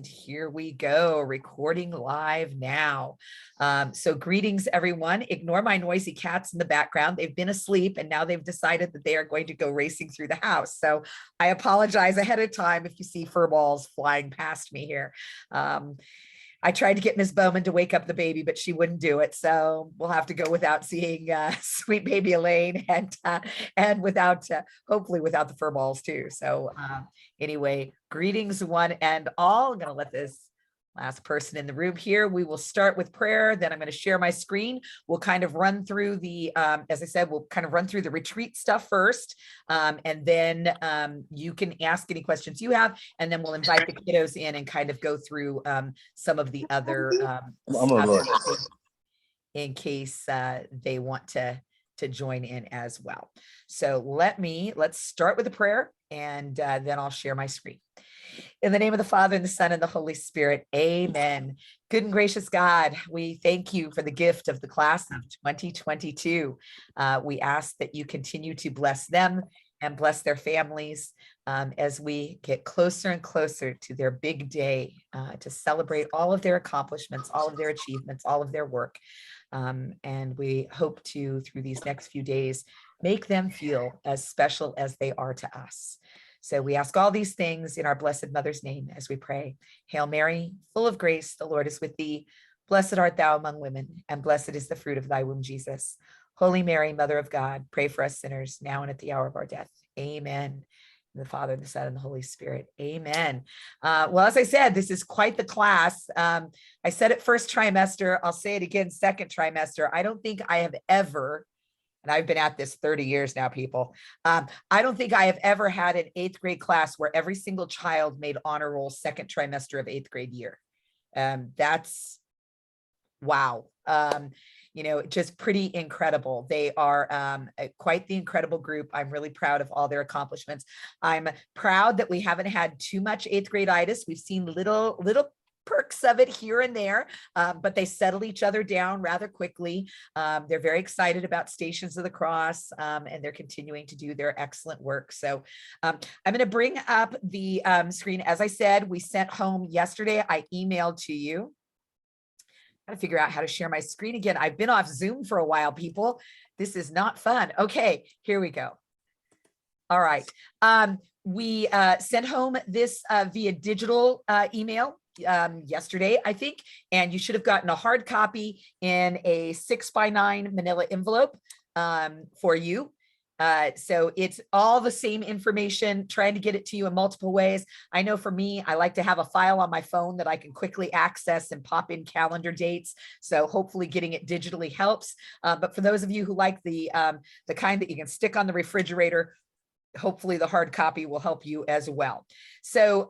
here we go, recording live now. So greetings, everyone. Ignore my noisy cats in the background. They've been asleep and now they've decided that they are going to go racing through the house. So I apologize ahead of time if you see fur balls flying past me here. I tried to get Miss Bowman to wake up the baby, but she wouldn't do it. So we'll have to go without seeing sweet baby Elaine and without, hopefully without the fur balls too. So anyway, greetings one and all. I'm going to let this last person in the room here. We will start with prayer. Then I'm going to share my screen. We'll kind of run through the, as I said, we'll kind of run through the retreat stuff first. And then you can ask any questions you have, and then we'll invite the kiddos in and kind of go through some of the other stuff in case they want to join in as well. So let's start with a prayer, and then I'll share my screen. In the name of the Father, and the Son, and the Holy Spirit, amen. Good and gracious God, we thank you for the gift of the class of 2022. We ask that you continue to bless them and bless their families as we get closer and closer to their big day to celebrate all of their accomplishments, all of their achievements, all of their work. And we hope to, through these next few days, make them feel as special as they are to us. So we ask all these things in our Blessed Mother's name as we pray. Hail Mary, full of grace, the Lord is with thee. Blessed art thou among women, and blessed is the fruit of thy womb, Jesus. Holy Mary, Mother of God, pray for us sinners, now and at the hour of our death. Amen. In the Father, and the Son, and the Holy Spirit. Amen. Well, as I said, this is quite the class. I said it first trimester. I'll say it again, second trimester. I don't think I have ever, and I've been at this 30 years now, people. I don't think I have ever had an 8th grade class where every single child made honor roll second trimester of 8th grade year. That's wow. You know, just pretty incredible. They are quite the incredible group. I'm really proud of all their accomplishments. I'm proud that we haven't had too much 8th grade-itis. We've seen little perks of it here and there, but they settle each other down rather quickly. They're very excited about Stations of the Cross, and they're continuing to do their excellent work. So I'm going to bring up the screen. As I said, we sent home yesterday. I emailed to you. I gotta figure out how to share my screen again. I've been off Zoom for a while, people. This is not fun. Okay, here we go. All right. We sent home this via digital email yesterday, I think, and you should have gotten a hard copy in a 6x9 manila envelope for you. So it's all the same information, trying to get it to you in multiple ways. I know for me, I like to have a file on my phone that I can quickly access and pop in calendar dates. So hopefully getting it digitally helps. But for those of you who like the kind that you can stick on the refrigerator, hopefully the hard copy will help you as well. So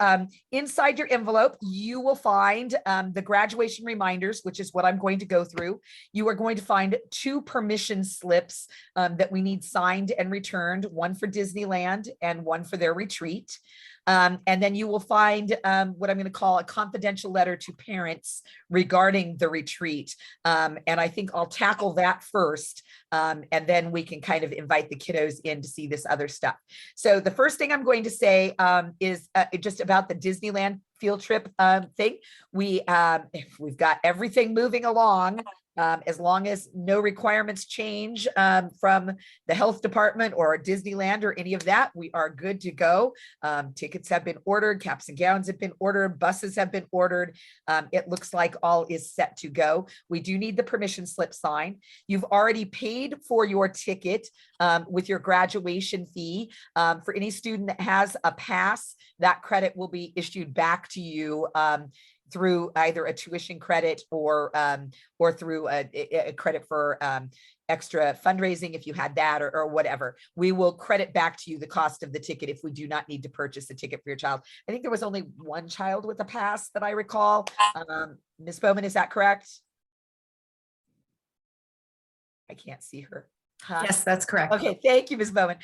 inside your envelope, you will find the graduation reminders, which is what I'm going to go through. You are going to find 2 permission slips that we need signed and returned, one for Disneyland and one for their retreat. And then you will find what I'm going to call a confidential letter to parents regarding the retreat. And I think I'll tackle that first. And then we can kind of invite the kiddos in to see this other stuff. So the first thing I'm going to say is just about the Disneyland field trip thing. We've got everything moving along. As long as no requirements change from the health department or Disneyland or any of that, we are good to go. Tickets have been ordered, caps and gowns have been ordered, buses have been ordered. It looks like all is set to go. We do need the permission slip signed. You've already paid for your ticket with your graduation fee. For any student that has a pass, that credit will be issued back to you through either a tuition credit or through a credit for extra fundraising if you had that or whatever. We will credit back to you the cost of the ticket if we do not need to purchase a ticket for your child. I think there was only one child with a pass that I recall. Ms. Bowman, is that correct? I can't see her. Huh? Yes, that's correct. Okay, thank you, Ms. Bowman.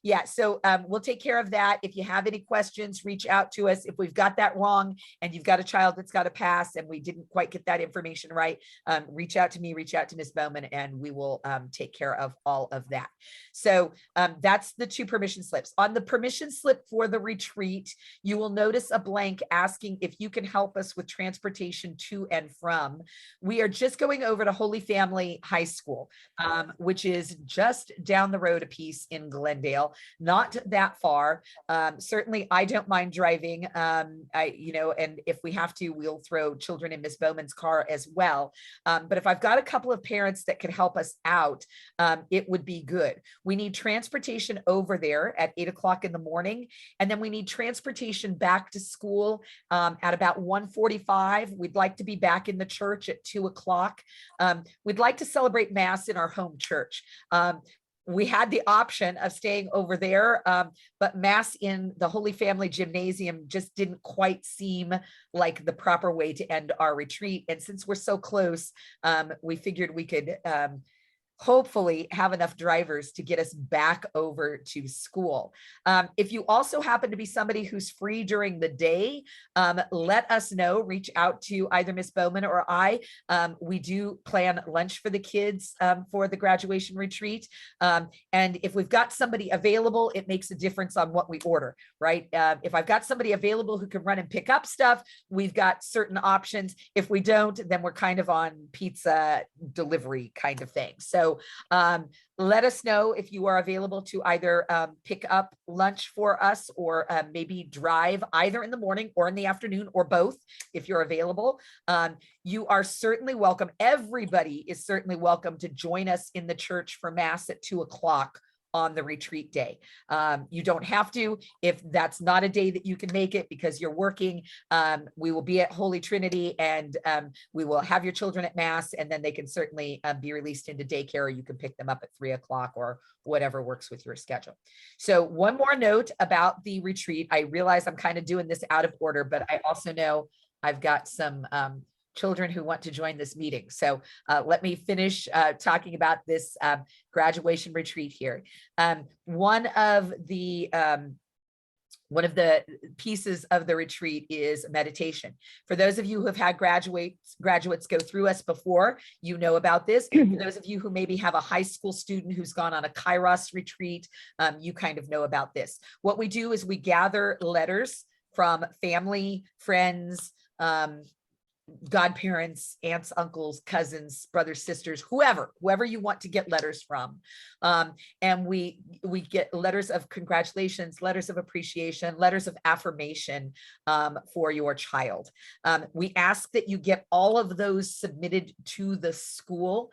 Yeah, so we'll take care of that. If you have any questions, reach out to us. If we've got that wrong and you've got a child that's got to pass and we didn't quite get that information right, reach out to me, reach out to Ms. Bowman, and we will take care of all of that. So that's the 2 permission slips. On the permission slip for the retreat, you will notice a blank asking if you can help us with transportation to and from. We are just going over to Holy Family High School, which is just down the road a piece in Glendale, not that far. Certainly, I don't mind driving. And if we have to, we'll throw children in Miss Bowman's car as well. But if I've got a couple of parents that could help us out, it would be good. We need transportation over there at 8 o'clock in the morning, and then we need transportation back to school at about 1:45. We'd like to be back in the church at 2 o'clock. We'd like to celebrate Mass in our home church. We had the option of staying over there, but Mass in the Holy Family Gymnasium just didn't quite seem like the proper way to end our retreat. And since we're so close, we figured we could hopefully have enough drivers to get us back over to school. If you also happen to be somebody who's free during the day, let us know, reach out to either Miss Bowman or I. We do plan lunch for the kids for the graduation retreat. And if we've got somebody available, it makes a difference on what we order, right? If I've got somebody available who can run and pick up stuff, we've got certain options. If we don't, then we're kind of on pizza delivery kind of thing. So let us know if you are available to either pick up lunch for us or maybe drive either in the morning or in the afternoon or both if you're available. You are certainly welcome. Everybody is certainly welcome to join us in the church for Mass at 2 o'clock on the retreat day. You don't have to if that's not a day that you can make it because you're working. We will be at Holy Trinity and we will have your children at Mass, and then they can certainly be released into daycare, or you can pick them up at 3 o'clock or whatever works with your schedule. So one more note about the retreat. I realize I'm kind of doing this out of order, but I also know I've got some children who want to join this meeting. So let me finish talking about this graduation retreat here. One of the pieces of the retreat is meditation. For those of you who have had graduates go through us before, you know about this. For those of you who maybe have a high school student who's gone on a Kairos retreat, you kind of know about this. What we do is we gather letters from family, friends, godparents, aunts, uncles, cousins, brothers, sisters, whoever you want to get letters from. And we get letters of congratulations, letters of appreciation, letters of affirmation for your child. We ask that you get all of those submitted to the school.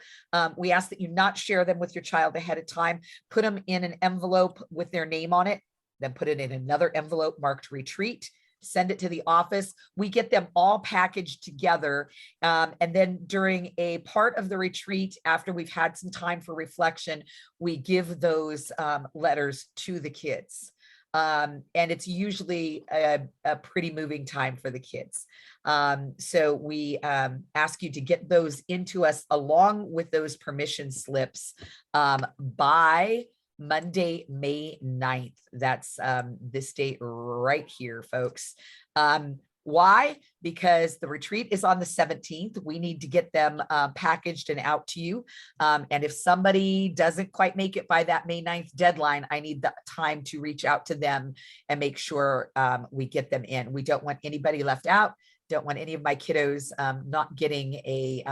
We ask that you not share them with your child ahead of time. Put them in an envelope with their name on it, then put it in another envelope marked retreat. Send it to the office. We get them all packaged together. And then during a part of the retreat, after we've had some time for reflection, we give those letters to the kids. And it's usually a pretty moving time for the kids. So we ask you to get those into us along with those permission slips by Monday, May 9th. That's this date right here, folks. Why? Because the retreat is on the 17th. We need to get them packaged and out to you. And if somebody doesn't quite make it by that May 9th deadline, I need the time to reach out to them and make sure we get them in. We don't want anybody left out. Don't want any of my kiddos not getting a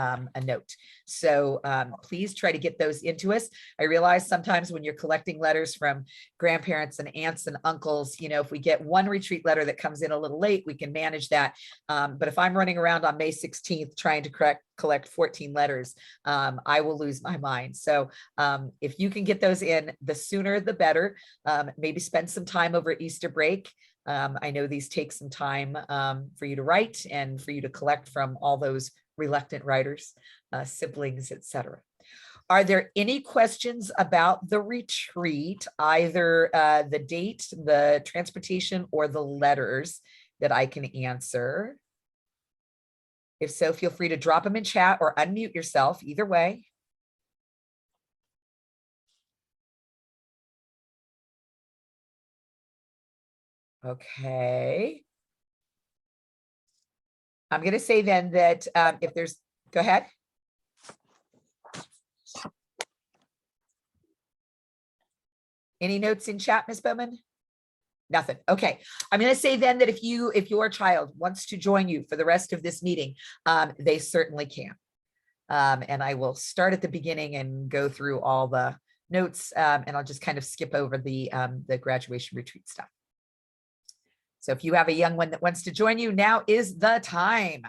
note. So please try to get those into us. I realize sometimes when you're collecting letters from grandparents and aunts and uncles, you know, if we get one retreat letter that comes in a little late, we can manage that. But if I'm running around on May 16th trying to collect 14 letters, I will lose my mind. So if you can get those in, the sooner the better. Maybe spend some time over Easter break. I know these take some time for you to write and for you to collect from all those reluctant writers, siblings, etc. Are there any questions about the retreat, either the date, the transportation, or the letters that I can answer? If so, feel free to drop them in chat or unmute yourself, either way. Okay. I'm going to say then that if there's, go ahead. Any notes in chat, Ms. Bowman? Nothing. Okay. I'm going to say then that if your child wants to join you for the rest of this meeting, they certainly can. And I will start at the beginning and go through all the notes, and I'll just kind of skip over the graduation retreat stuff. So if you have a young one that wants to join you, now is the time.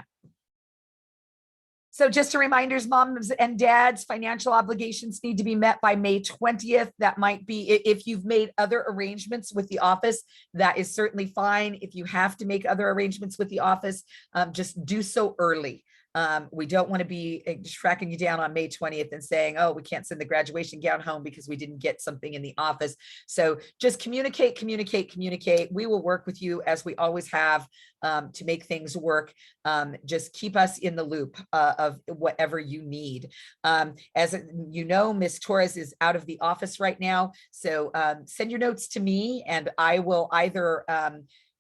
So just a reminder, moms and dads, financial obligations need to be met by May 20th. That might be, if you've made other arrangements with the office, that is certainly fine. If you have to make other arrangements with the office, just do so early. We don't want to be tracking you down on May 20th and saying, oh, we can't send the graduation gown home because we didn't get something in the office. So just communicate. We will work with you as we always have to make things work. Just keep us in the loop of whatever you need. As you know, Ms. Torres is out of the office right now. So send your notes to me and I will either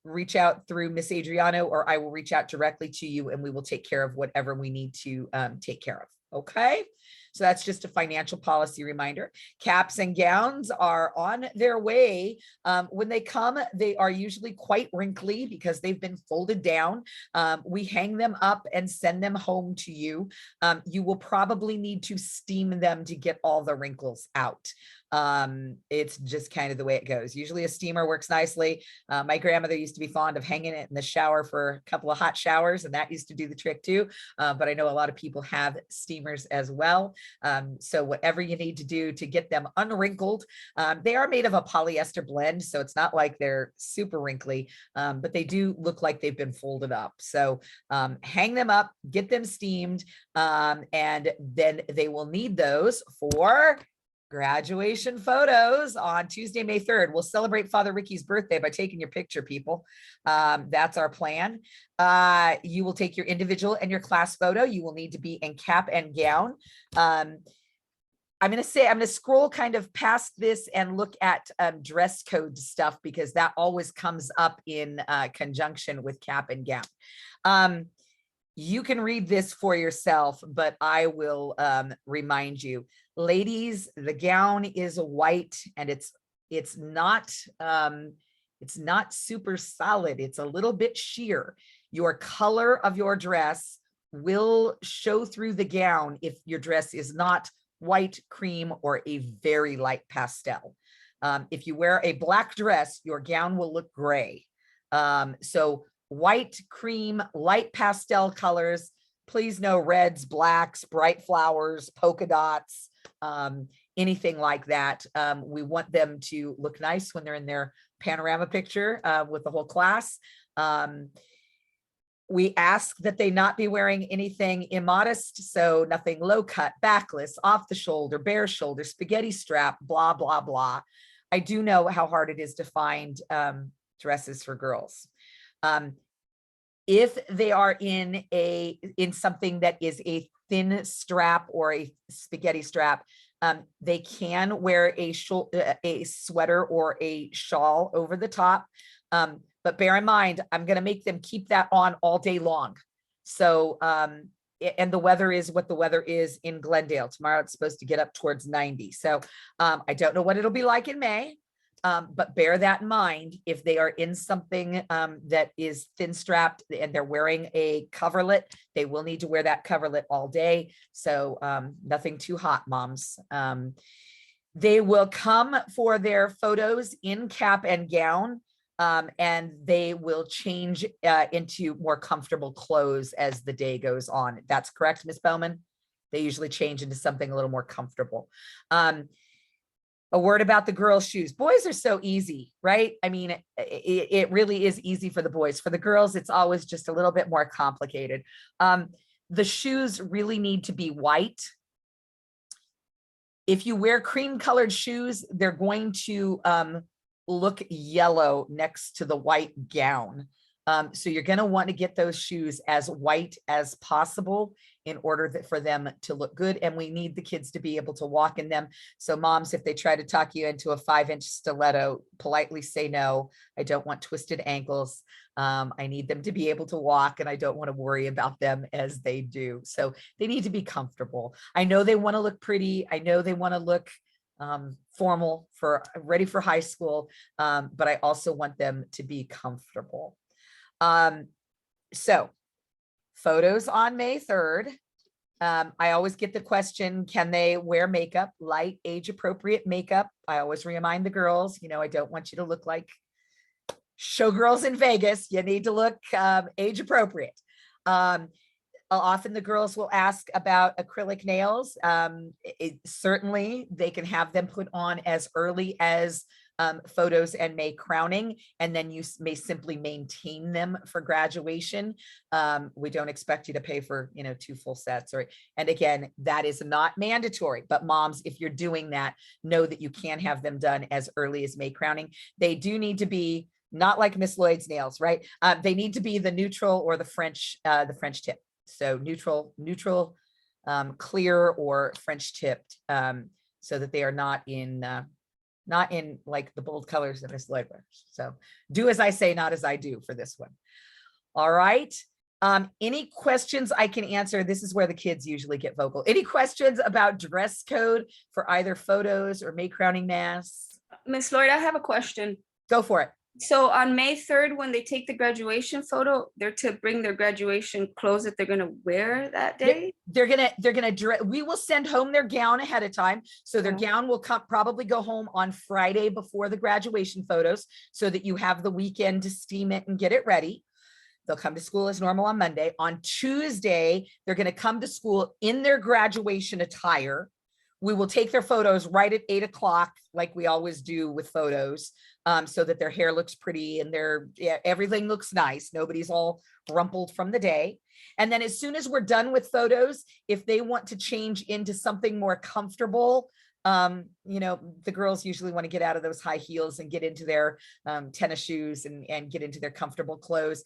reach out through Miss Adriano, or I will reach out directly to you and we will take care of whatever we need to take care of. Okay. So that's just a financial policy reminder. Caps and gowns are on their way. When they come, they are usually quite wrinkly because they've been folded down. We hang them up and send them home to you. You will probably need to steam them to get all the wrinkles out. It's just kind of the way it goes. Usually a steamer works nicely. My grandmother used to be fond of hanging it in the shower for a couple of hot showers, and that used to do the trick too. But I know a lot of people have steamers as well. So whatever you need to do to get them unwrinkled, they are made of a polyester blend, so it's not like they're super wrinkly, but they do look like they've been folded up. So hang them up, get them steamed, and then they will need those for graduation photos on Tuesday, May 3rd. We'll celebrate Father Ricky's birthday by taking your picture, people. That's our plan. You will take your individual and your class photo. You will need to be in cap and gown. I'm going to scroll kind of past this and look at dress code stuff because that always comes up in conjunction with cap and gown. You can read this for yourself, but I will remind you. Ladies, the gown is white and it's not super solid. It's a little bit sheer. Your color of your dress will show through the gown if your dress is not white, cream, or a very light pastel. If you wear a black dress, your gown will look gray. So white, cream, light pastel colors, please no reds, blacks, bright flowers, polka dots, anything like that. We want them to look nice when they're in their panorama picture with the whole class. We ask that they not be wearing anything immodest, so nothing low cut, backless, off the shoulder, bare shoulder, spaghetti strap, blah, blah, blah. I do know how hard it is to find dresses for girls. If they are in something that is a thin strap or a spaghetti strap, they can wear a sweater or a shawl over the top. But bear in mind, I'm going to make them keep that on all day long. So, and the weather is what the weather is in Glendale. Tomorrow it's supposed to get up towards 90. So I don't know what it'll be like in May. But bear that in mind. If they are in something that is thin strapped and they're wearing a coverlet, they will need to wear that coverlet all day. So nothing too hot, moms. They will come for their photos in cap and gown, and they will change into more comfortable clothes as the day goes on. That's correct, Ms. Bowman? They usually change into something a little more comfortable. A word about the girls' shoes. Boys are so easy, right? I mean, it really is easy for the boys. For the girls, it's always just a little bit more complicated. The shoes really need to be white. If you wear cream colored shoes, they're going to look yellow next to the white gown. So you're going to want to get those shoes as white as possible in order for them to look good. And we need the kids to be able to walk in them. So moms, if they try to talk you into a 5-inch stiletto, politely say no. I don't want twisted ankles. I need them to be able to walk, and I don't want to worry about them as they do. So they need to be comfortable. I know they want to look pretty. I know they want to look formal, ready for high school. But I also want them to be comfortable. So photos on May 3rd. I always get the question, can they wear makeup, light, age appropriate makeup? I always remind the girls, I don't want you to look like showgirls in Vegas. You need to look age appropriate. Often the girls will ask about acrylic nails. Certainly they can have them put on as early as photos and May crowning, and then you may simply maintain them for graduation. We don't expect you to pay for 2 full sets, and again, that is not mandatory, but moms, if you're doing that, know that you can have them done as early as May crowning. They do need to be not like Miss Lloyd's nails, right? They need to be the neutral or the French tip. So neutral, clear or French tipped, so that they are not in like the bold colors that Miss Lloyd wears. So do as I say, not as I do for this one. All right. Any questions I can answer? This is where the kids usually get vocal. Any questions about dress code for either photos or May crowning mass? Miss Lloyd, I have a question. Go for it. So on May 3rd, when they take the graduation photo, they're to bring their graduation clothes that they're going to wear that day? They're gonna dress. We will send home their gown ahead of time. So their gown will probably go home on Friday before the graduation photos, so that you have the weekend to steam it and get it ready. They'll come to school as normal on Monday. On Tuesday, they're going to come to school in their graduation attire. We will take their photos right at 8 o'clock, like we always do with photos, so that their hair looks pretty and everything looks nice. Nobody's all rumpled from the day. And then as soon as we're done with photos, if they want to change into something more comfortable, the girls usually want to get out of those high heels and get into their tennis shoes and get into their comfortable clothes.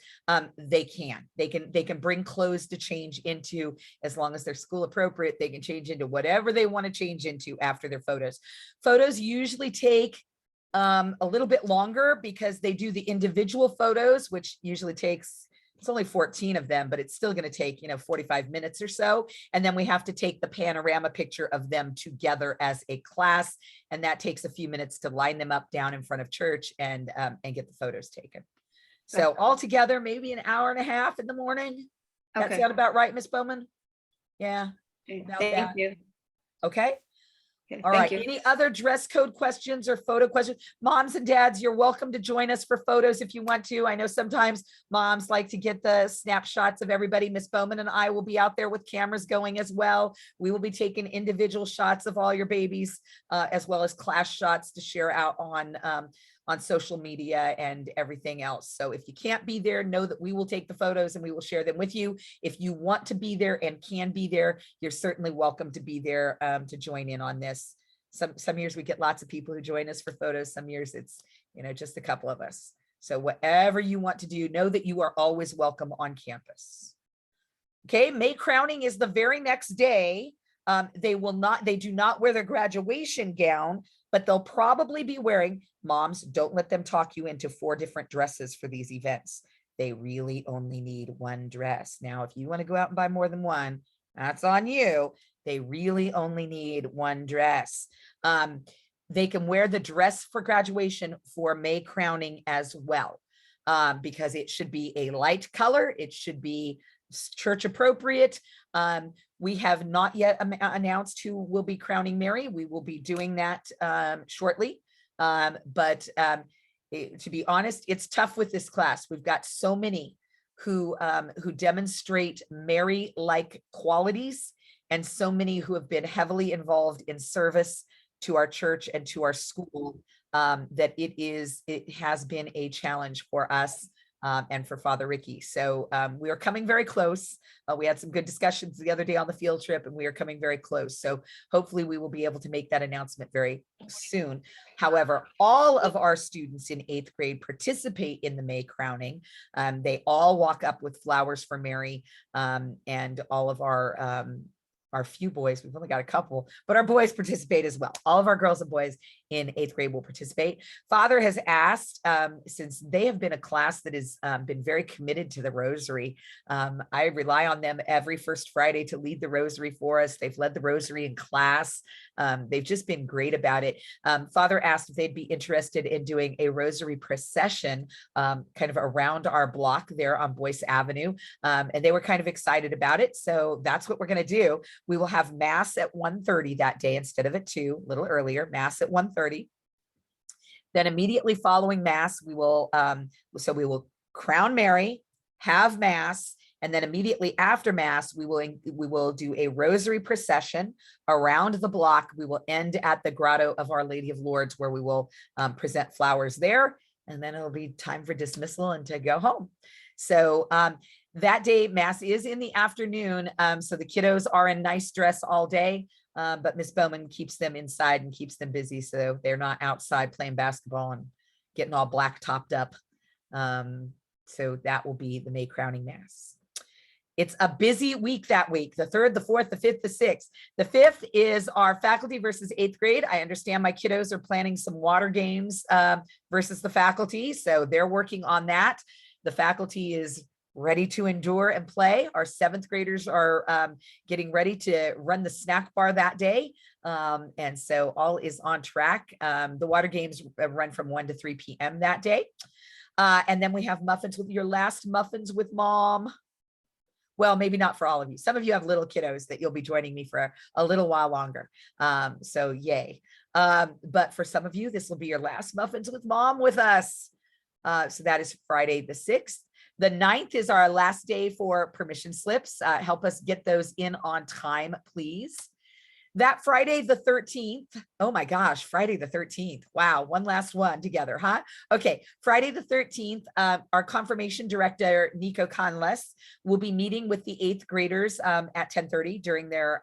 They can bring clothes to change into, as long as they're school appropriate. They can change into whatever they want to change into after their photos. Photos usually take a little bit longer because they do the individual photos, which usually takes, it's only 14 of them, but it's still going to take, 45 minutes or so. And then we have to take the panorama picture of them together as a class. And that takes a few minutes to line them up down in front of church and get the photos taken. So altogether, maybe an hour and a half in the morning. That sound about right, Miss Bowman? Yeah. Thank you. Okay. Okay, all right. Any other dress code questions or photo questions? Moms and dads, you're welcome to join us for photos if you want to. I know sometimes moms like to get the snapshots of everybody. Miss Bowman and I will be out there with cameras going as well. We will be taking individual shots of all your babies, as well as class shots to share out on social media and everything else. So if you can't be there, know that we will take the photos and we will share them with you. If you want to be there and can be there, you're certainly welcome to be there to join in on this. Some years we get lots of people who join us for photos. Some years it's, just a couple of us. So whatever you want to do, know that you are always welcome on campus. Okay, May crowning is the very next day. They do not wear their graduation gown, but they'll probably be wearing, moms, don't let them talk you into 4 different dresses for these events. They really only need 1 dress. Now, if you want to go out and buy more than 1, that's on you. They really only need 1 dress. They can wear the dress for graduation for May crowning as well, because it should be a light color. It should be church appropriate. We have not yet announced who will be crowning Mary. We will be doing that shortly. But to be honest, it's tough with this class. We've got so many who demonstrate Mary-like qualities, and so many who have been heavily involved in service to our church and to our school, that it has been a challenge for us and for Father Ricky. So we are coming very close. We had some good discussions the other day on the field trip, and we are coming very close. So hopefully we will be able to make that announcement very soon. However, all of our students in 8th grade participate in the May crowning. They all walk up with flowers for Mary, and all of our few boys, we've only got a couple, but our boys participate as well. All of our girls and boys in 8th grade will participate. Father has asked, since they have been a class that has been very committed to the rosary, I rely on them every first Friday to lead the rosary for us. They've led the rosary in class. They've just been great about it. Father asked if they'd be interested in doing a rosary procession kind of around our block there on Boyce Avenue. And they were kind of excited about it. So that's what we're going to do. We will have mass at 1:30 that day instead of at 2, a little earlier, mass at 1:30. Then immediately following mass, we will crown Mary, have mass, and then immediately after mass, we will do a rosary procession around the block. We will end at the Grotto of Our Lady of Lourdes, where we will present flowers there, and then it'll be time for dismissal and to go home. So that day, mass is in the afternoon, so the kiddos are in nice dress all day, but Miss Bowman keeps them inside and keeps them busy, so they're not outside playing basketball and getting all black topped up. So that will be the May crowning mass. It's a busy week that week, the 3rd, the 4th, the 5th, the 6th. The 5th is our faculty versus 8th grade. I understand my kiddos are planning some water games versus the faculty, so they're working on that. The faculty is ready to endure and play. Our 7th graders are getting ready to run the snack bar that day. And so all is on track. The water games run from 1 to 3 p.m. that day. And then we have muffins with your last muffins with mom. Well, maybe not for all of you. Some of you have little kiddos that you'll be joining me for a little while longer. So yay. But for some of you, this will be your last muffins with mom with us. So that is Friday the 6th. The 9th is our last day for permission slips. Help us get those in on time, please. That Friday the 13th, oh my gosh, Friday the 13th. Wow, one last one together, huh? Okay, Friday the 13th, our confirmation director, Nico Conless, will be meeting with the 8th graders at 10:30 during their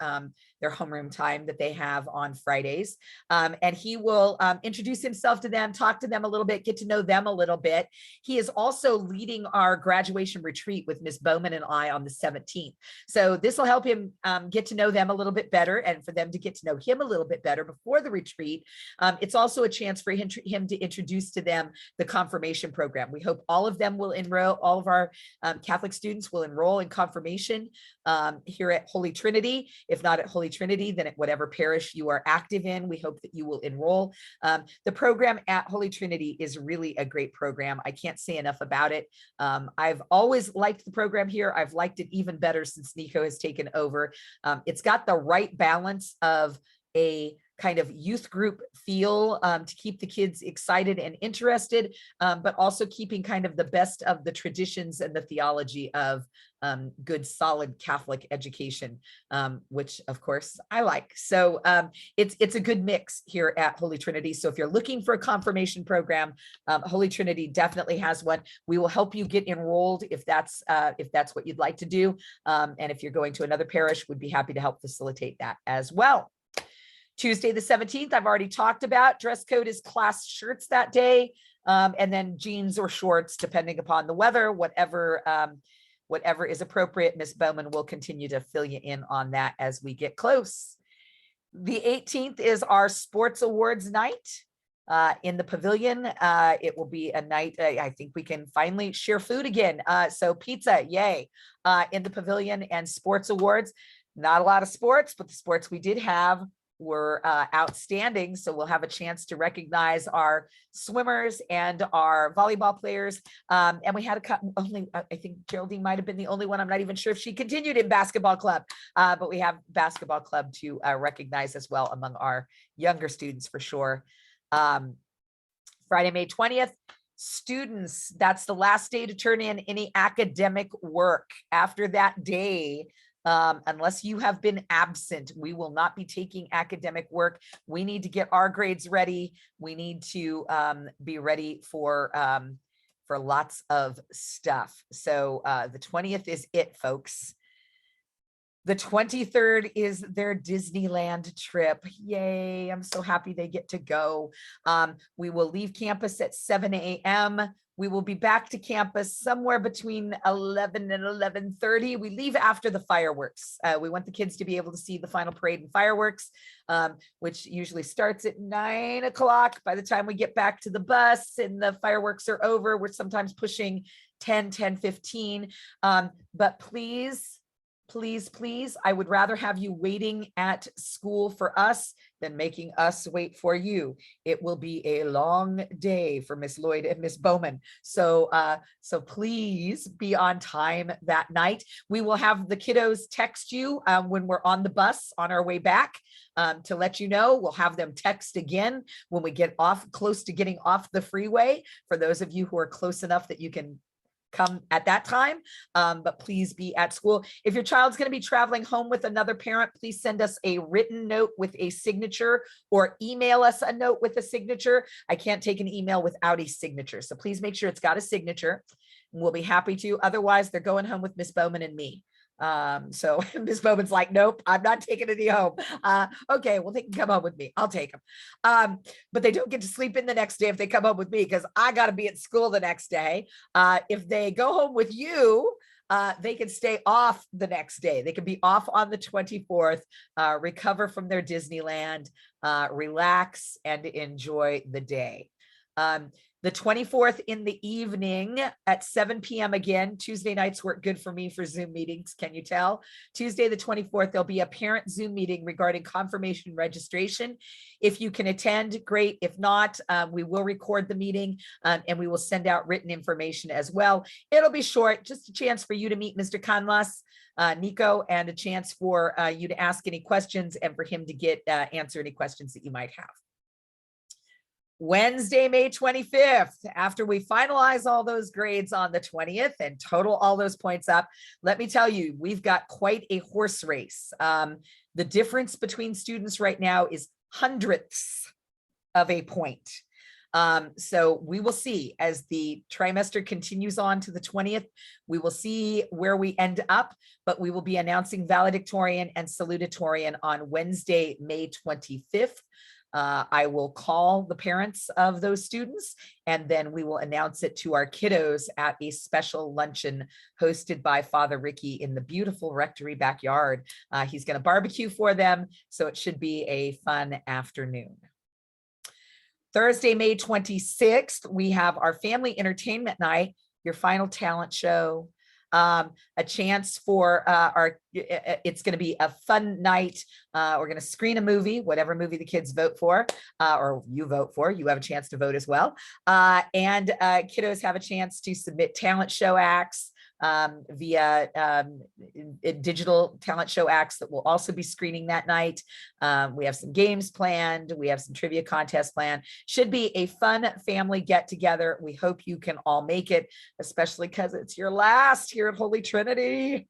homeroom time that they have on Fridays. And he will introduce himself to them, talk to them a little bit, get to know them a little bit. He is also leading our graduation retreat with Miss Bowman and I on the 17th. So this will help him get to know them a little bit better and for them to get to know him a little bit better before the retreat. It's also a chance for him to introduce to them the confirmation program. We hope all of them will enroll, all of our Catholic students will enroll in confirmation here at Holy Trinity. If not at Holy Trinity, then at whatever parish you are active in, we hope that you will enroll. The program at Holy Trinity is really a great program. I can't say enough about it. I've always liked the program here. I've liked it even better since Nico has taken over. It's got the right balance of a kind of youth group feel to keep the kids excited and interested, but also keeping kind of the best of the traditions and the theology of good, solid Catholic education, which of course I like. So it's a good mix here at Holy Trinity. So if you're looking for a confirmation program, Holy Trinity definitely has one. We will help you get enrolled if that's what you'd like to do. And if you're going to another parish, we'd be happy to help facilitate that as well. Tuesday the 17th, I've already talked about. Dress code is class shirts that day, and then jeans or shorts, depending upon the weather, whatever is appropriate. Miss Bowman will continue to fill you in on that as we get close. The 18th is our sports awards night in the pavilion. It will be a night, I think we can finally share food again. So pizza, yay, in the pavilion and sports awards. Not a lot of sports, but the sports we did have were outstanding. So we'll have a chance to recognize our swimmers and our volleyball players. And we had I think Geraldine might have been the only one. I'm not even sure if she continued in basketball club, but we have basketball club to recognize as well among our younger students for sure. Friday, May 20th, students, that's the last day to turn in any academic work. After that day, unless you have been absent, we will not be taking academic work. We need to get our grades ready. We need to be ready for for lots of stuff. So the 20th is it, folks. The 23rd is their Disneyland trip. Yay, I'm so happy they get to go. We will leave campus at 7 a.m. We will be back to campus somewhere between 11 and 11:30. We leave after the fireworks. We want the kids to be able to see the final parade and fireworks, which usually starts at 9 o'clock. By the time we get back to the bus and the fireworks are over, we're sometimes pushing 10:15. But please, please, I would rather have you waiting at school for us than making us wait for you. It will be a long day for Miss Lloyd and Miss Bowman. So please be on time that night. We will have the kiddos text you when we're on the bus on our way back to let you know. We'll have them text again when we get close to getting off the freeway, for those of you who are close enough that you can come at that time, but please be at school. If your child's going to be traveling home with another parent, please send us a written note with a signature or email us a note with a signature. I can't take an email without a signature, so please make sure it's got a signature. We'll be happy to. Otherwise, they're going home with Miss Bowman and me. So Miss Bowman's like, nope, I'm not taking any home. Okay, well, they can come home with me. I'll take them. But they don't get to sleep in the next day if they come home with me, because I got to be at school the next day. If they go home with you, they can stay off the next day. They can be off on the 24th, recover from their Disneyland, relax and enjoy the day. The 24th in the evening at 7 p.m. again. Tuesday nights work good for me for Zoom meetings. Can you tell? Tuesday, the 24th, there'll be a parent Zoom meeting regarding confirmation registration. If you can attend, great. If not, we will record the meeting and we will send out written information as well. It'll be short, just a chance for you to meet Mr. Canlas, Nico, and a chance for you to ask any questions and for him to get answer any questions that you might have. Wednesday, May 25th, after we finalize all those grades on the 20th and total all those points up, let me tell you, we've got quite a horse race. The difference between students right now is hundredths of a point. So we will see as the trimester continues on to the 20th, we will see where we end up, but we will be announcing valedictorian and salutatorian on Wednesday, May 25th. I will call the parents of those students, and then we will announce it to our kiddos at a special luncheon hosted by Father Ricky in the beautiful rectory backyard. He's going to barbecue for them, so it should be a fun afternoon. Thursday, May 26th, we have our family entertainment night, your final talent show. A chance for it's going to be a fun night. We're going to screen a movie, whatever movie the kids vote for, or you vote for, you have a chance to vote as well. And kiddos have a chance to submit talent show acts via digital talent show acts that will also be screening that night. We have some games planned. We have some trivia contests planned. Should be a fun family get together. We hope you can all make it, especially because it's your last here at Holy Trinity.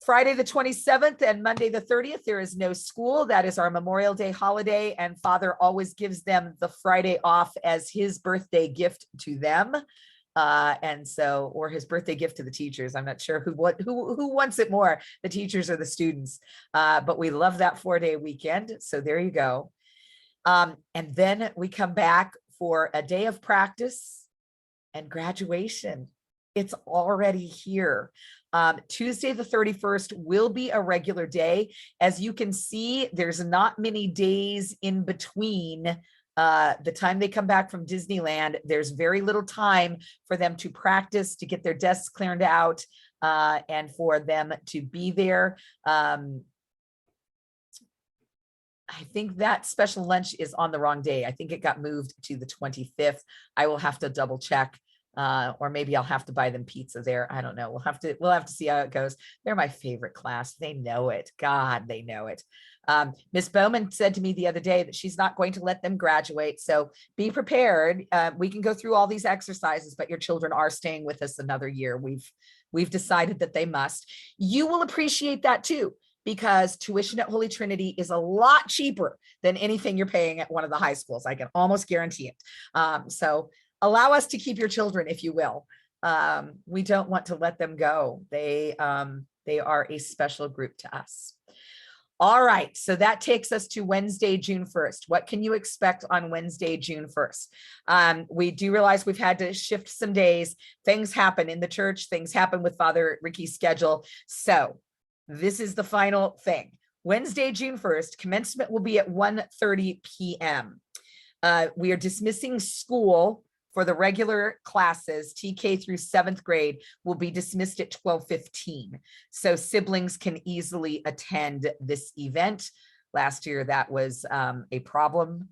Friday the 27th and Monday the 30th, there is no school. That is our Memorial Day holiday, and Father always gives them the Friday off as his birthday gift to them. And so, or his birthday gift to the teachers. I'm not sure who wants it more, the teachers or the students. But we love that 4-day weekend. So there you go. And then we come back for a day of practice and graduation. It's already here. Tuesday the 31st will be a regular day. As you can see, there's not many days in between the time they come back from Disneyland. There's very little time for them to practice, to get their desks cleared out, and for them to be there. I think that special lunch is on the wrong day. I think it got moved to the 25th. I will have to double check. Or maybe I'll have to buy them pizza there. I don't know. We'll have to see how it goes. They're my favorite class. They know it. God, they know it. Miss Bowman said to me the other day that she's not going to let them graduate. So be prepared. We can go through all these exercises, but your children are staying with us another year. We've decided that they must. You will appreciate that too, because tuition at Holy Trinity is a lot cheaper than anything you're paying at one of the high schools. I can almost guarantee it. So allow us to keep your children, if you will. We don't want to let them go. They are a special group to us. All right, so that takes us to Wednesday, June 1st. What can you expect on Wednesday, June 1st? We do realize we've had to shift some days. Things happen in the church. Things happen with Father Ricky's schedule. So this is the final thing. Wednesday, June 1st, commencement will be at 1:30 p.m. We are dismissing school for the regular classes, TK through 7th grade, will be dismissed at 12:15. So siblings can easily attend this event. Last year, that was a problem.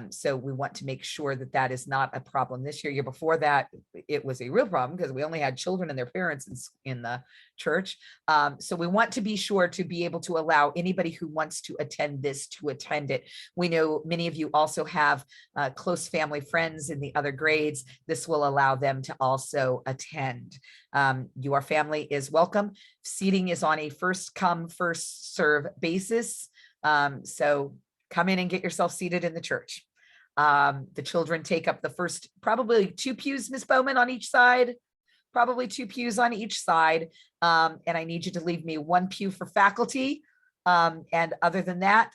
So we want to make sure that that is not a problem this year. Year before that, it was a real problem because we only had children and their parents in the church. So we want to be sure to be able to allow anybody who wants to attend this to attend it. We know many of you also have close family friends in the other grades. This will allow them to also attend. Your family is welcome. Seating is on a first come, first serve basis. So come in and get yourself seated in the church. The children take up the first, probably 2 pews, Miss Bowman, on each side, probably 2 pews on each side. And I need you to leave me 1 pew for faculty. And other than that,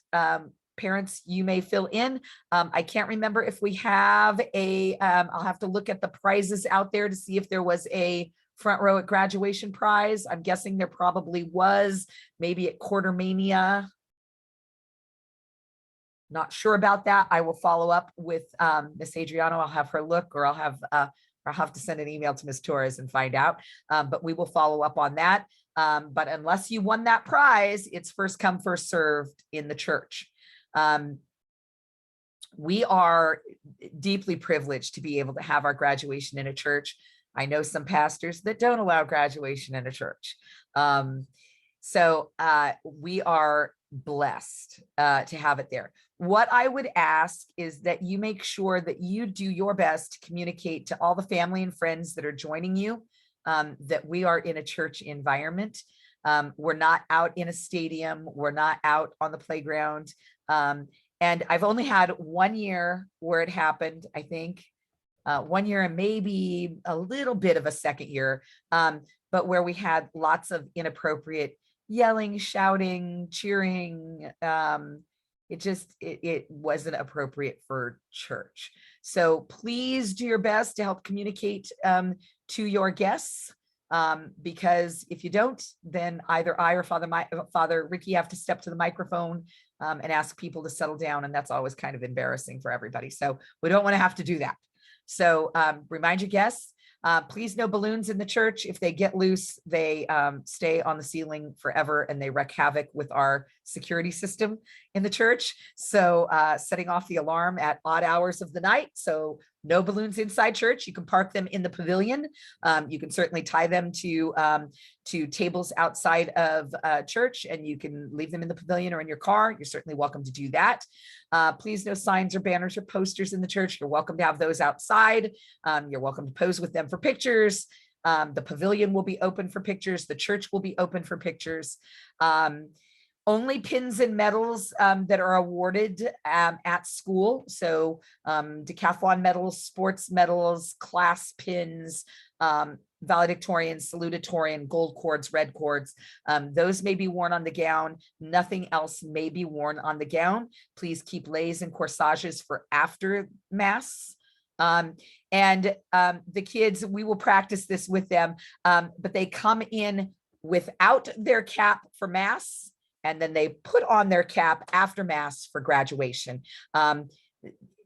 parents, you may fill in. I can't remember if we have I'll have to look at the prizes out there to see if there was a front row at graduation prize. I'm guessing there probably was, maybe at Quartermania. Not sure about that. I will follow up with Miss Adriano. I'll have her look, or I'll have to send an email to Miss Torres and find out. But we will follow up on that. But unless you won that prize, it's first come, first served in the church. We are deeply privileged to be able to have our graduation in a church. I know some pastors that don't allow graduation in a church. So we are blessed to have it there. What I would ask is that you make sure that you do your best to communicate to all the family and friends that are joining you that we are in a church environment. We're not out in a stadium. We're not out on the playground. And I've only had 1 year where it happened, I think. 1 year and maybe a little bit of a second year, but where we had lots of inappropriate yelling, shouting, cheering. It wasn't appropriate for church. So please do your best to help communicate to your guests, because if you don't, then either I or Father Ricky have to step to the microphone and ask people to settle down, and that's always kind of embarrassing for everybody. So we don't want to have to do that. So remind your guests. Please, no balloons in the church. If they get loose, they stay on the ceiling forever and they wreak havoc with our security system in the church. So setting off the alarm at odd hours of the night. So no balloons inside church. You can park them in the pavilion. You can certainly tie them to tables outside of church, and you can leave them in the pavilion or in your car. You're certainly welcome to do that. Please, no signs or banners or posters in the church. You're welcome to have those outside. You're welcome to pose with them for pictures. The pavilion will be open for pictures. The church will be open for pictures. Only pins and medals that are awarded at school. So decathlon medals, sports medals, class pins, valedictorian, salutatorian, gold cords, red cords. Those may be worn on the gown. Nothing else may be worn on the gown. Please keep leis and corsages for after Mass. And the kids, we will practice this with them, but they come in without their cap for Mass, and then they put on their cap after Mass for graduation.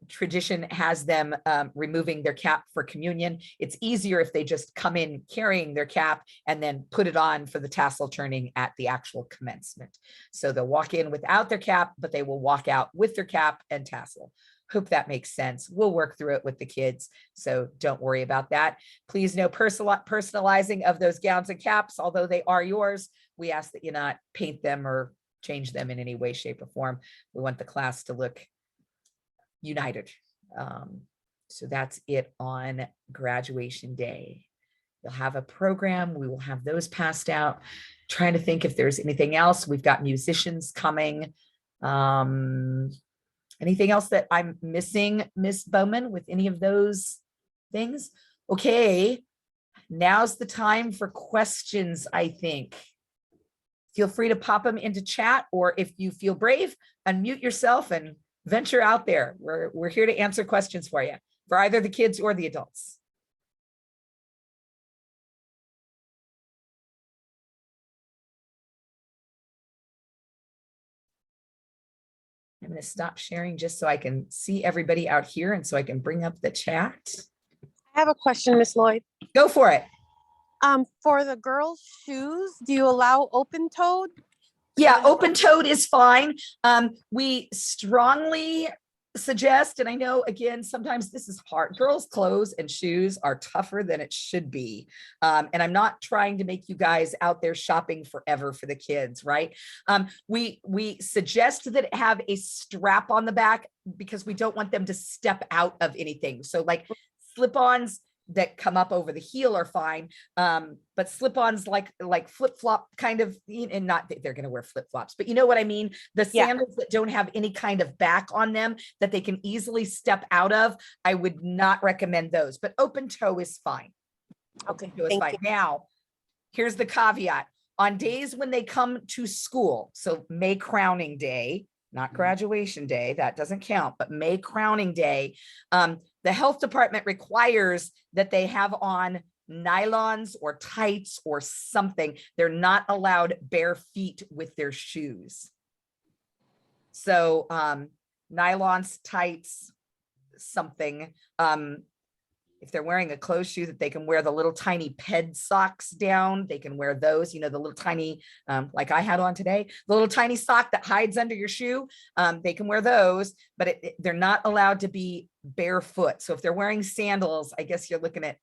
Tradition has them removing their cap for communion. It's easier if they just come in carrying their cap and then put it on for the tassel turning at the actual commencement. So they'll walk in without their cap, but they will walk out with their cap and tassel. Hope that makes sense. We'll work through it with the kids, so don't worry about that. Please, no personalizing of those gowns and caps, although they are yours. We ask that you not paint them or change them in any way, shape, or form. We want the class to look united. So that's it on graduation day. You'll have a program. We will have those passed out. Trying to think if there's anything else. We've got musicians coming. Anything else that I'm missing, Miss Bowman, with any of those things. Okay, now's the time for questions, I think. Feel free to pop them into chat, or if you feel brave, unmute yourself and venture out there. We're here to answer questions for you, for either the kids or the adults. I'm going to stop sharing just so I can see everybody out here and so I can bring up the chat. I have a question, Miss Lloyd. Go for it. For the girls' shoes, do you allow open-toed? Yeah, open-toed is fine. We strongly suggest, and I know, again, sometimes this is hard. Girls' clothes and shoes are tougher than it should be. And I'm not trying to make you guys out there shopping forever for the kids, right? We suggest that it have a strap on the back because we don't want them to step out of anything. So like slip-ons that come up over the heel are fine. But slip-ons like flip-flop kind of, and not that they're going to wear flip-flops, but you know what I mean? The sandals that don't have any kind of back on them that they can easily step out of, I would not recommend those, but open toe is fine. Okay, Open toe is fine. Now, here's the caveat. On days when they come to school, so May crowning day, not graduation day, that doesn't count, but May crowning day, the health department requires that they have on nylons or tights or something. They're not allowed bare feet with their shoes. So nylons, tights, something. If they're wearing a closed shoe, that they can wear the little tiny ped socks down, they can wear those, you know, the little tiny, like I had on today, the little tiny sock that hides under your shoe. They can wear those, but they're not allowed to be barefoot. So if they're wearing sandals, I guess you're looking at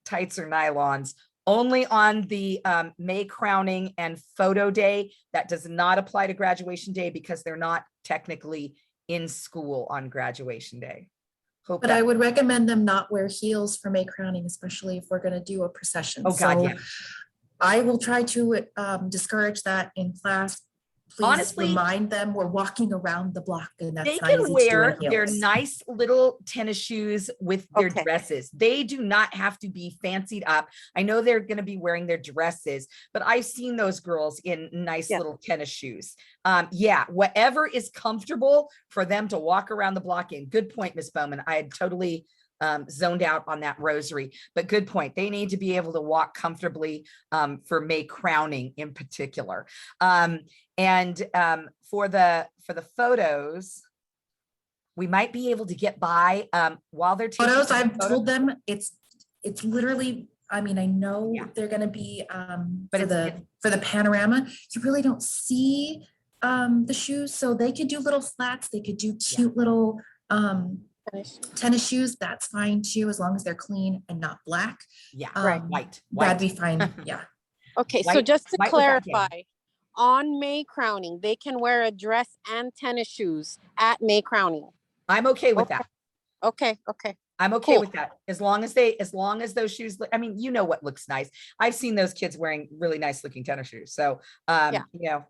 tights or nylons. Only on the May crowning and photo day. That does not apply to graduation day because they're not technically in school on graduation day. But I would recommend them not wear heels for May crowning, especially if we're going to do a procession. Oh God, yeah. I will try to discourage that in class. Please honestly remind them we're walking around the block and that's they not can easy wear to do in their heels. nice little tennis shoes with their Okay. dresses. They do not have to be fancied up. I know they're going to be wearing their dresses, but I've seen those girls in nice little tennis shoes. Yeah, whatever is comfortable for them to walk around the block in. Good point, Miss Bowman. I had totally zoned out on that rosary, but good point. They need to be able to walk comfortably for May crowning in particular. For the photos, we might be able to get by while they're taking Photos, the I've photo. told them it's literally, I mean, I know Yeah. they're going to be But for the panorama, you really don't see the shoes. So they could do little flats. They could do cute little tennis shoes. That's fine too, as long as they're clean and not black. Yeah, Right. white. That'd be fine. Yeah. Okay, so White- just to white without clarify, on May crowning, they can wear a dress and tennis shoes at May crowning. I'm okay with Okay. that. Okay, okay. I'm okay Cool. with that. As long as those shoes, I mean, you know what looks nice. I've seen those kids wearing really nice looking tennis shoes. So, Yeah. you know,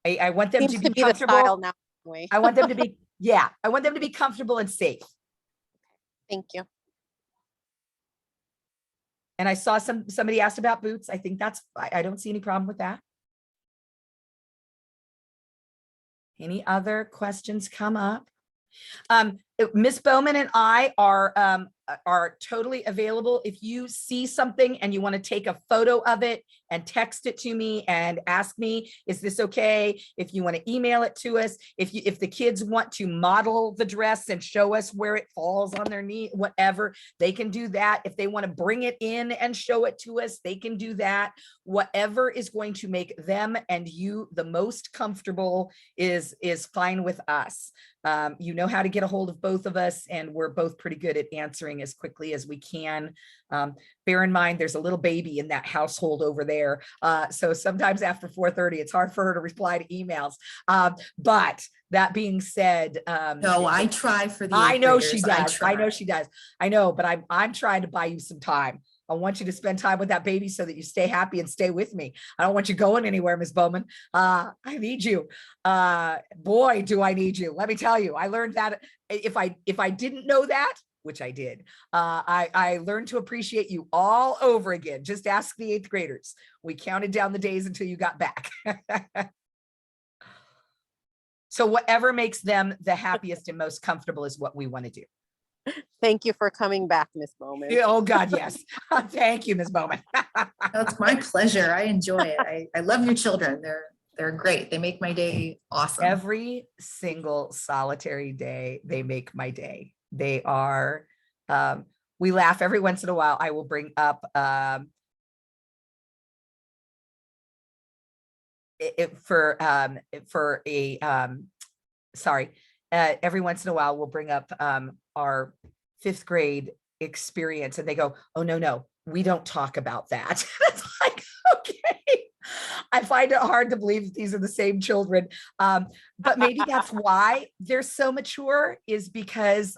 I want them Seems to to be be the comfortable. style now. Anyway. I want them to be, yeah, I want them to be comfortable and safe. Thank you. And I saw somebody asked about boots. I think I don't see any problem with that. Any other questions come up? Miss Bowman and I are totally available. If you see something and you want to take a photo of it and text it to me and ask me, is this okay? If you want to email it to us, if the kids want to model the dress and show us where it falls on their knee, whatever, they can do that. If they want to bring it in and show it to us, they can do that. Whatever is going to make them and you the most comfortable is fine with us. You know how to get a hold of both of us, and we're both pretty good at answering as quickly as we can. Bear in mind, there's a little baby in that household over there. So sometimes after 4:30, it's hard for her to reply to emails. But that being said, No, I try for the I eighth know she graders. does. I know try. she does. I know, but I'm trying to buy you some time. I want you to spend time with that baby so that you stay happy and stay with me. I don't want you going anywhere, Ms. Bowman. I need you. Boy, do I need you. Let me tell you, I learned that if I didn't know that, which I did. I learned to appreciate you all over again. Just ask the 8th graders. We counted down the days until you got back. So whatever makes them the happiest and most comfortable is what we want to do. Thank you for coming back, Miss Bowman. Yeah, oh God, yes. Thank you, Ms. Bowman. No, it's my pleasure. I enjoy it. I love your children. They're great. They make my day awesome. Every single solitary day, they make my day. They are, we laugh every once in a while. I will bring up every once in a while we'll bring up our 5th grade experience, and they go, oh no, we don't talk about that. It's like, okay. I find it hard to believe that these are the same children. But maybe that's why they're so mature, is because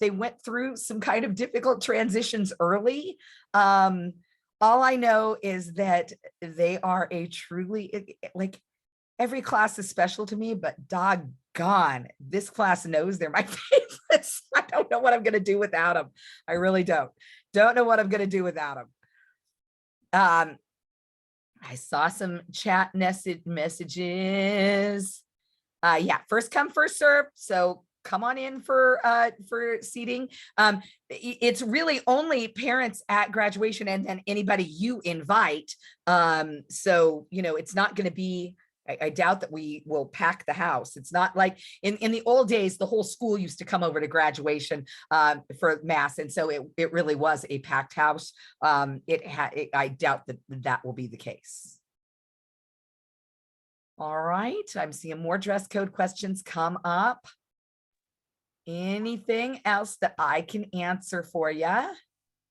they went through some kind of difficult transitions early. All I know is that they are a truly, like, every class is special to me, but doggone, this class knows they're my favorites. I don't know what I'm going to do without them. I really don't know what I'm going to do without them. I saw some chat messages. Yeah, first come, first serve. So come on in for seating. It's really only parents at graduation and then anybody you invite. So, you know, it's not going to be, I doubt that we will pack the house. It's not like in the old days, the whole school used to come over to graduation for mass. And so it really was a packed house. I doubt that will be the case. All right, I'm seeing more dress code questions come up. Anything else that I can answer for you?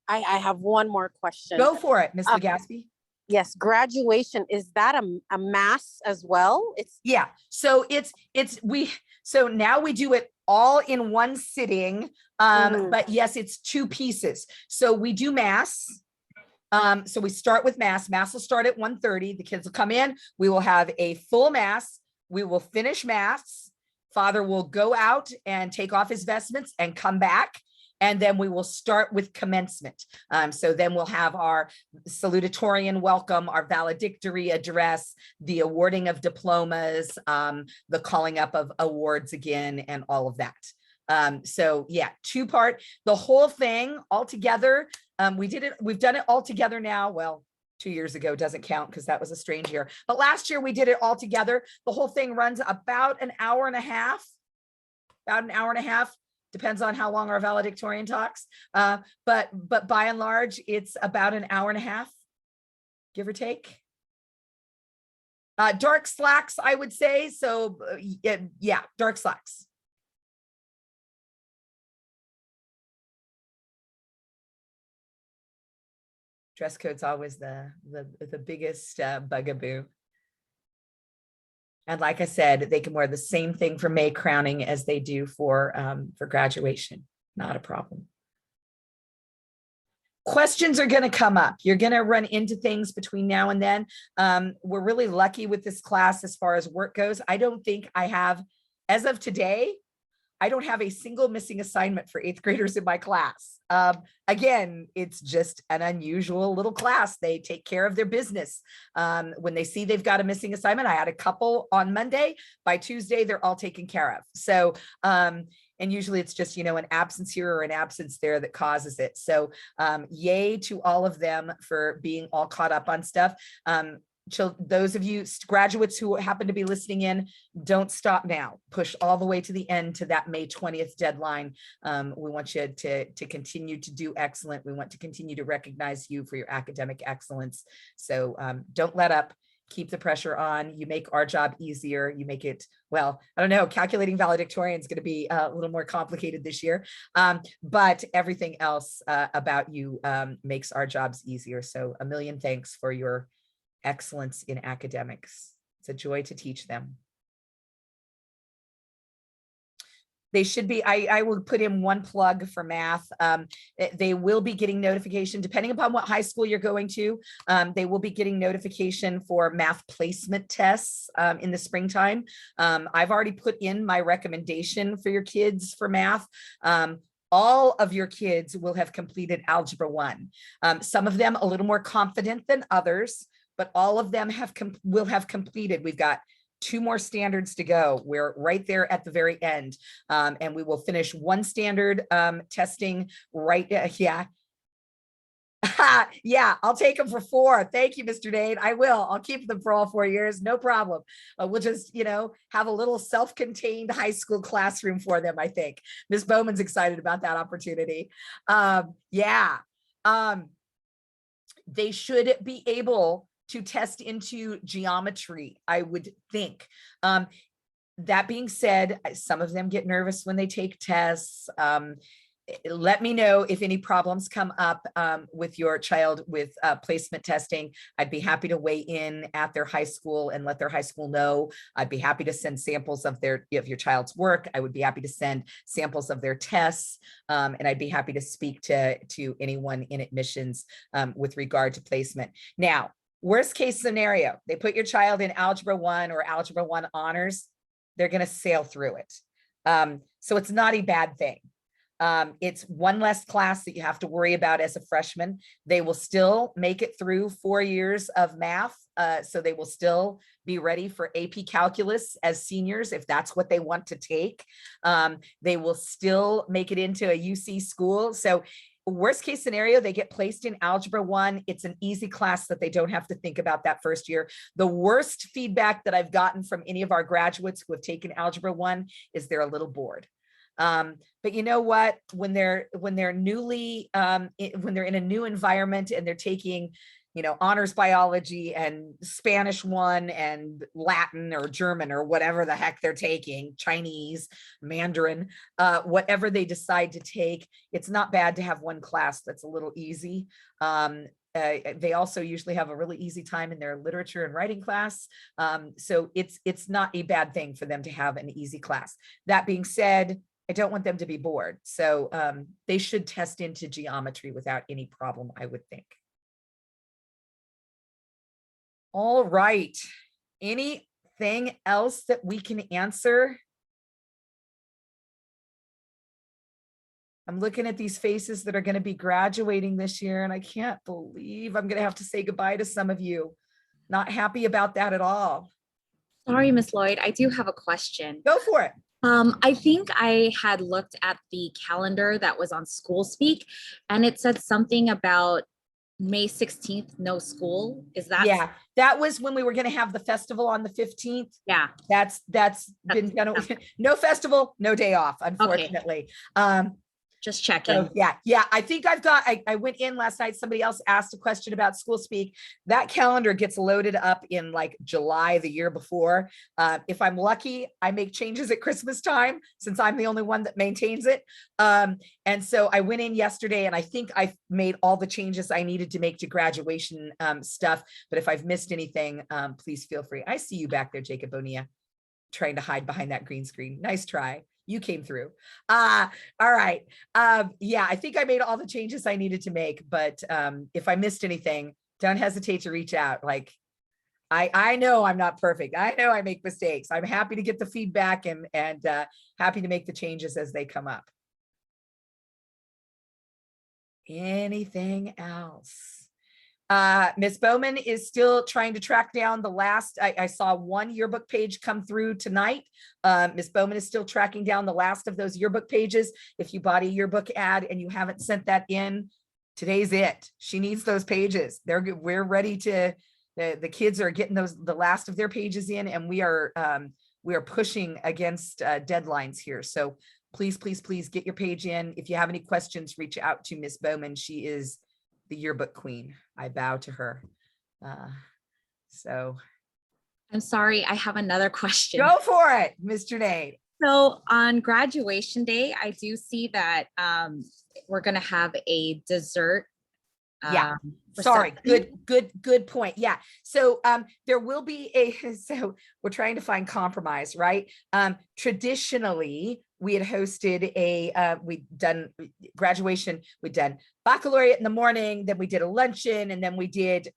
I have one more question. Go for it, Ms. Legaspi. Yes, graduation, is that a mass as well? Yeah, so so now we do it all in one sitting, but yes, it's 2 pieces. So we do mass. So we start with mass. Mass will start at 1:30. The kids will come in. We will have a full mass. We will finish mass. Father will go out and take off his vestments and come back. And then we will start with commencement. So then we'll have our salutatorian welcome, our valedictory address, the awarding of diplomas, the calling up of awards again, and all of that. So yeah, 2-part, the whole thing all together. We've done it all together now. Well, 2 years ago doesn't count because that was a strange year. But last year we did it all together. The whole thing runs about an hour and a half. Depends on how long our valedictorian talks. But by and large, it's about an hour and a half, give or take. Dark slacks, I would say. So yeah, dark slacks. Dress code's always the biggest bugaboo. And like I said, they can wear the same thing for May crowning as they do for graduation. Not a problem. Questions are going to come up. You're going to run into things between now and then. We're really lucky with this class as far as work goes. I don't think I have, as of today, I don't have a single missing assignment for 8th graders in my class. Again, it's just an unusual little class. They take care of their business. When they see they've got a missing assignment, I had a couple on Monday. By Tuesday, they're all taken care of. So, and usually it's just, you know, an absence here or an absence there that causes it. So yay to all of them for being all caught up on stuff. Those of you graduates who happen to be listening in, don't stop now. Push all the way to the end, to that May 20th deadline. We want you to continue to do excellent. We want to continue to recognize you for your academic excellence. So don't let up. Keep the pressure on. You make our job easier. You make it, well, I don't know, calculating valedictorian is going to be a little more complicated this year. But everything else about you makes our jobs easier. So a million thanks for your excellence in academics. It's a joy to teach them. They should be, I will put in one plug for math. They will be getting notification, depending upon what high school you're going to, they will be getting notification for math placement tests in the springtime. I've already put in my recommendation for your kids for math. all of your kids will have completed Algebra 1. Some of them a little more confident than others, but all of them will have completed. We've got 2 more standards to go. We're right there at the very end. And we will finish 1 standard testing right, yeah. Yeah, I'll take them for 4. Thank you, Mr. Dade. I will. I'll keep them for all 4 years. No problem. We'll just, have a little self-contained high school classroom for them, I think. Ms. Bowman's excited about that opportunity. Yeah. They should be able to test into geometry, I would think. That being said, some of them get nervous when they take tests. Let me know if any problems come up with your child with placement testing. I'd be happy to weigh in at their high school and let their high school know. I'd be happy to send samples of your child's work. I would be happy to send samples of their tests. And I'd be happy to speak to anyone in admissions with regard to placement. Now, worst case scenario, they put your child in Algebra 1 or Algebra 1 honors, they're going to sail through it. So it's not a bad thing. It's 1 less class that you have to worry about as a freshman. They will still make it through 4 years of math. So they will still be ready for AP Calculus as seniors, if that's what they want to take. They will still make it into a UC school. So worst case scenario, they get placed in Algebra 1. It's an easy class that they don't have to think about that first year. The worst feedback that I've gotten from any of our graduates who have taken Algebra 1 is they're a little bored. But you know what, when they're newly, when they're in a new environment and they're taking, honors biology and Spanish 1 and Latin or German or whatever the heck they're taking, Chinese, Mandarin, whatever they decide to take, it's not bad to have 1 class that's a little easy. They also usually have a really easy time in their literature and writing class. So it's not a bad thing for them to have an easy class. That being said, I don't want them to be bored. So they should test into geometry without any problem, I would think. All right. Anything else that we can answer? I'm looking at these faces that are going to be graduating this year, and I can't believe I'm going to have to say goodbye to some of you. Not happy about that at all. Sorry, Miss Lloyd, I do have a question. Go for it. I think I had looked at the calendar that was on School Speak, and it said something about May 16th, no school. Is that? Yeah, that was when we were going to have the festival on the 15th. Yeah. That's been done. No festival, no day off, unfortunately. Okay. Just checking. So, yeah. I think I went in last night. Somebody else asked a question about School Speak. That calendar gets loaded up in like July the year before. If I'm lucky, I make changes at Christmas time since I'm the only one that maintains it. And so I went in yesterday and I think I made all the changes I needed to make to graduation stuff. But if I've missed anything, please feel free. I see you back there, Jacob Bonilla, trying to hide behind that green screen. Nice try. You came through. All right. Yeah, I think I made all the changes I needed to make, but if I missed anything, don't hesitate to reach out. Like, I know I'm not perfect. I know I make mistakes. I'm happy to get the feedback and happy to make the changes as they come up. Anything else? Ms. Bowman is still trying to track down the last, I saw 1 yearbook page come through tonight. Ms. Bowman is still tracking down the last of those yearbook pages. If you bought a yearbook ad and you haven't sent that in, today's it. She needs those pages. We're ready to, the kids are getting the last of their pages in, and we are pushing against deadlines here. So please get your page in. If you have any questions, reach out to Ms. Bowman. She is the yearbook queen. I bow to her. So I'm sorry, I have another question. go for it, Mr. Nate. So on graduation day, I do see that we're gonna have a dessert. Yeah. Sorry. Good point. Yeah. So there will be so we're trying to find compromise, right? Traditionally, we had hosted we'd done graduation, we'd done baccalaureate in the morning, then we did a luncheon, and then we did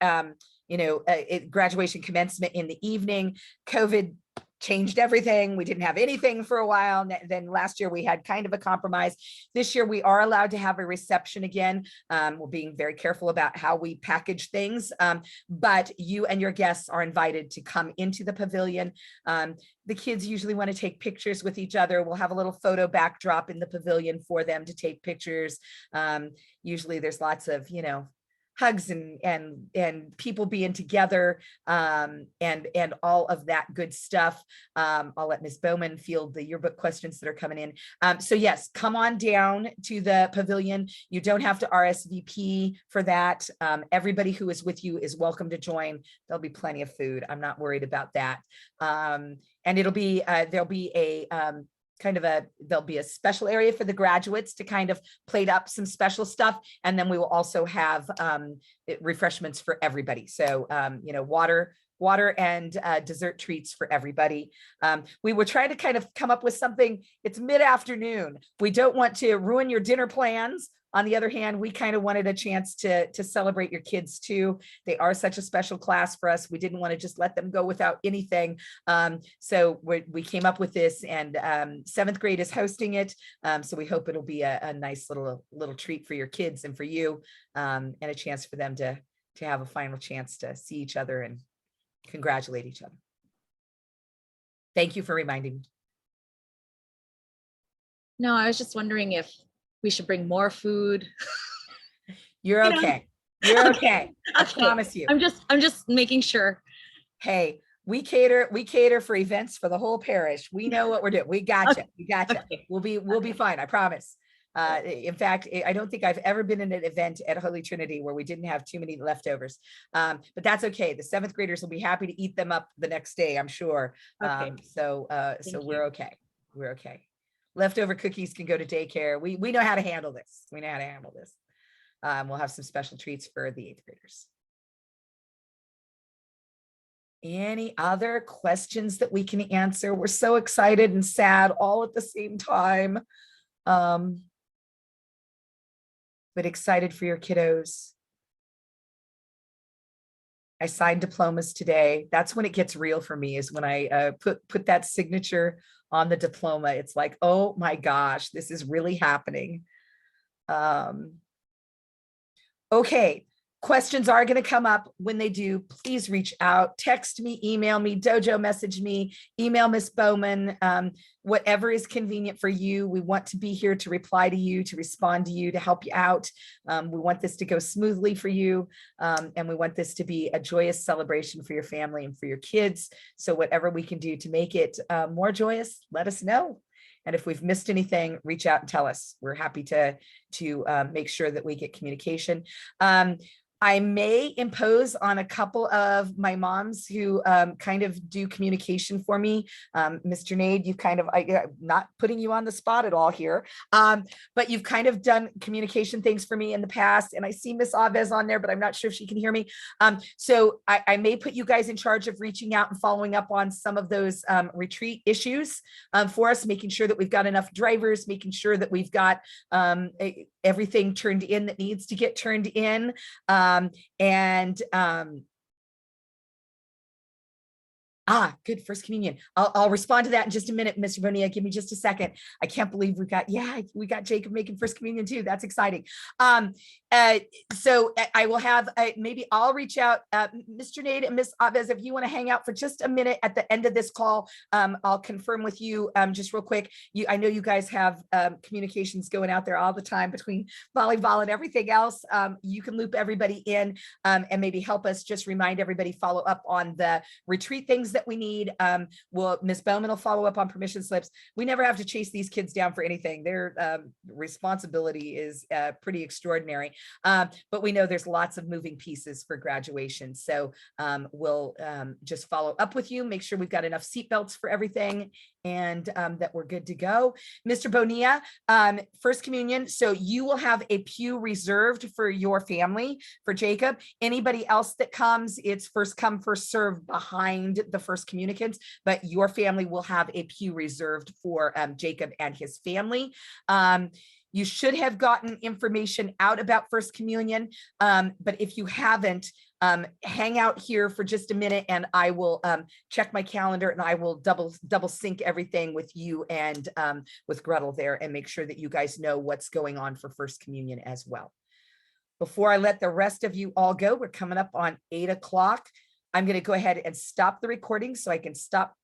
graduation commencement in the evening. COVID changed everything. We didn't have anything for a while. Then last year we had kind of a compromise. This year we are allowed to have a reception again. We're being very careful about how we package things, but you and your guests are invited to come into the pavilion. The kids usually want to take pictures with each other. We'll have a little photo backdrop in the pavilion for them to take pictures. Usually there's lots of, hugs and people being together, and all of that good stuff. I'll let Ms. Bowman field the yearbook questions that are coming in. So yes, come on down to the pavilion. You don't have to RSVP for that. Everybody who is with you is welcome to join. There'll be plenty of food. I'm not worried about that. And it'll be, there'll be a, there'll be a special area for the graduates to kind of plate up some special stuff. And then we will also have refreshments for everybody. So, water and dessert treats for everybody. We were trying to kind of come up with something. It's mid-afternoon. We don't want to ruin your dinner plans. On the other hand, we kind of wanted a chance to celebrate your kids too. They are such a special class for us. We didn't want to just let them go without anything. So we came up with this, and 7th grade is hosting it. So we hope it'll be a nice little treat for your kids and for you, and a chance for them to have a final chance to see each other and congratulate each other. Thank you for reminding me. No, I was just wondering if we should bring more food. You're okay. You're okay. I Okay. promise you. I'm just making sure. Hey, we cater for events for the whole parish. We know what we're doing. We got you. We got you. Okay. We'll be fine. I promise. In fact, I don't think I've ever been in an event at Holy Trinity where we didn't have too many leftovers. But that's okay. The 7th graders will be happy to eat them up the next day, I'm sure. Okay. So Thank we're okay. We're okay. Leftover cookies can go to daycare. We know how to handle this. We know how to handle this. We'll have some special treats for the 8th graders. Any other questions that we can answer? We're so excited and sad all at the same time. But excited for your kiddos. I signed diplomas today. That's when it gets real for me, is when I put that signature on the diploma. It's like, oh my gosh, this is really happening. Okay, questions are going to come up. When they do, please reach out, text me, email me, dojo message me, email Miss Bowman, whatever is convenient for you. We want to be here to reply to you, to respond to you, to help you out. We want this to go smoothly for you. And we want this to be a joyous celebration for your family and for your kids. So whatever we can do to make it more joyous, let us know. And if we've missed anything, reach out and tell us. We're happy to make sure that we get communication. I may impose on a couple of my moms who kind of do communication for me. Mr. Nade, you kind of, I'm not putting you on the spot at all here, but you've kind of done communication things for me in the past. And I see Miss Alves on there, but I'm not sure if she can hear me. So I may put you guys in charge of reaching out and following up on some of those retreat issues for us, making sure that we've got enough drivers, making sure that we've got everything turned in that needs to get turned in. Good, First Communion. I'll respond to that in just a minute, Mr. Bonilla. Give me just a second. I can't believe we got Jacob making First Communion too. That's exciting. So I will have, maybe I'll reach out, Mr. Nade and Miss Alves, if you want to hang out for just a minute at the end of this call. I'll confirm with you just real quick. I know you guys have communications going out there all the time between volleyball and everything else. You can loop everybody in and maybe help us just remind everybody, follow up on the retreat things that we need. Miss Bowman will follow up on permission slips. We never have to chase these kids down for anything. Their responsibility is pretty extraordinary. But we know there's lots of moving pieces for graduation. So we'll just follow up with you, make sure we've got enough seatbelts for everything, and that we're good to go. Mr. Bonilla, First Communion. So you will have a pew reserved for your family, for Jacob. Anybody else that comes, it's first come, first serve behind the first communicants, but your family will have a pew reserved for Jacob and his family. You should have gotten information out about First Communion. But if you haven't, hang out here for just a minute and I will check my calendar and I will double sync everything with you and with Gretel there and make sure that you guys know what's going on for First Communion as well. Before I let the rest of you all go, we're coming up on 8 o'clock. I'm going to go ahead and stop the recording so I can stop